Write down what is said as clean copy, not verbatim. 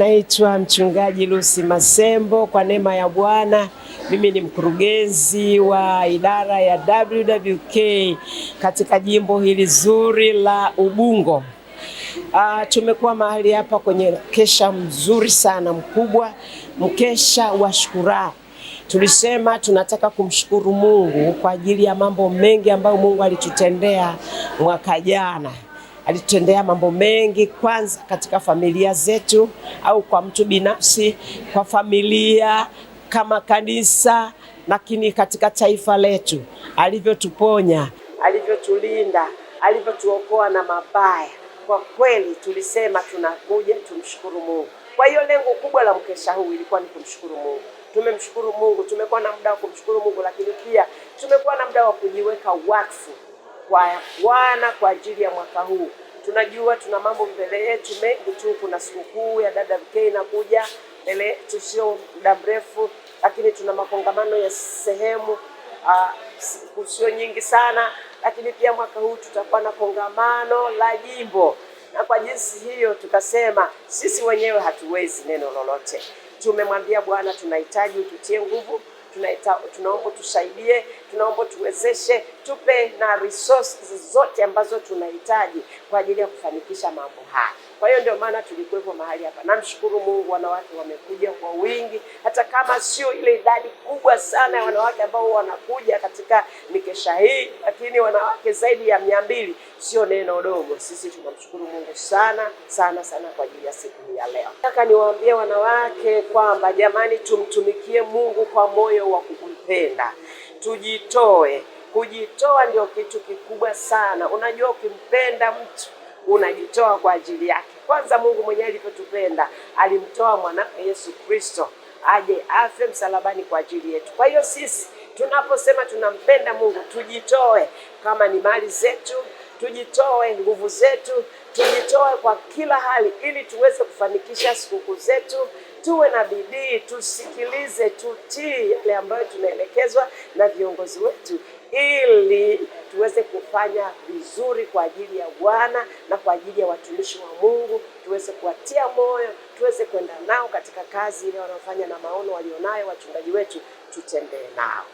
naitwa Mchungaji Lucy Masembo. Kwa neema ya Bwana, mimi ni mkurugenzi wa idara ya WWK katika jimbo hili zuri la Ubungo. Tumekuwa mahali hapa kwenye mkesha mzuri sana mkubwa, mkesha wa shukrani. Tulisema tunataka kumshukuru Mungu kwa ajili ya mambo mengi ambayo Mungu alitutendea mwaka jana. Alitutendea mambo mengi, kwanza katika familia zetu au kwa mtu binafsi, kwa familia, kama kanisa, lakini katika taifa letu. Alivyotuponya, alivyotulinda, alivyotuokoa na mabaya. Kwa kweli tulisema tunakuja tumshukuru Mungu. Kwa hiyo lengo kubwa la mkesha huu ilikuwa ni kumshukuru Mungu. Tumemshukuru Mungu, tumekuwa na muda wa kumshukuru Mungu, lakini pia tumekuwa na muda wa kujiweka wakfu kwa Bwana kwa ajili ya mwaka huu. Tunajua tuna mambo mbele yetu mengi tu. Kuna sikukuu ya WWK inakuja mbele yetu sio muda mrefu, lakini tuna makongamano ya sehemu sio nyingi sana, lakini pia mwaka huu tutakuwa na kongamano la jimbo. Na kwa jinsi hiyo tukasema sisi wenyewe hatuwezi neno lolote. Tumemwambia Bwana tunahitaji ututie nguvu, tunaomba tusaidie, tunaomba tuwezeshe, tupe na resources zote ambazo tunahitaji kwa ajili ya kufanikisha mambo haya. Kwa hiyo ndio maana tulikuwepo mahali hapa. Namshukuru Mungu, wanawake wamekuja kwa wingi, hata kama sio ile idadi kubwa sana ya wanawake ambao wanakuja katika mikesha hii, lakini wanawake zaidi ya 200 sio neno dogo. Sisi tunamshukuru Mungu sana sana sana kwa ajili ya siku hii ya leo. Nataka niwaambie wanawake kwamba jamani, tumtumikie Mungu kwa moyo wa kumpenda. Tujitoe. Kujitoa ndio kitu kikubwa sana. Unajua, ukimpenda mtu unajitoa kwa ajili yake. Kwanza Mungu mwenyewe alipotupenda, alimtoa mwanae Yesu Kristo aje afe msalabani kwa ajili yetu. Kwa hiyo sisi tunaposema tunampenda Mungu, tujitoe, kama ni mali zetu, tujitoe nguvu zetu, tujitoe kwa kila hali ili tuweze kufanikisha sikukuu zetu. Tuwe na bidii, tusikilize, tutii yale ambayo tunaelekezwa na viongozi wetu ili tuweze kufanya vizuri kwa ajili ya Bwana na kwa ajili ya watumishi wa Mungu. Tuweze kuwatia moyo, tuweze kwenda nao katika kazi ile wanayofanya na maono walionayo wachungaji wetu, tutembee nao.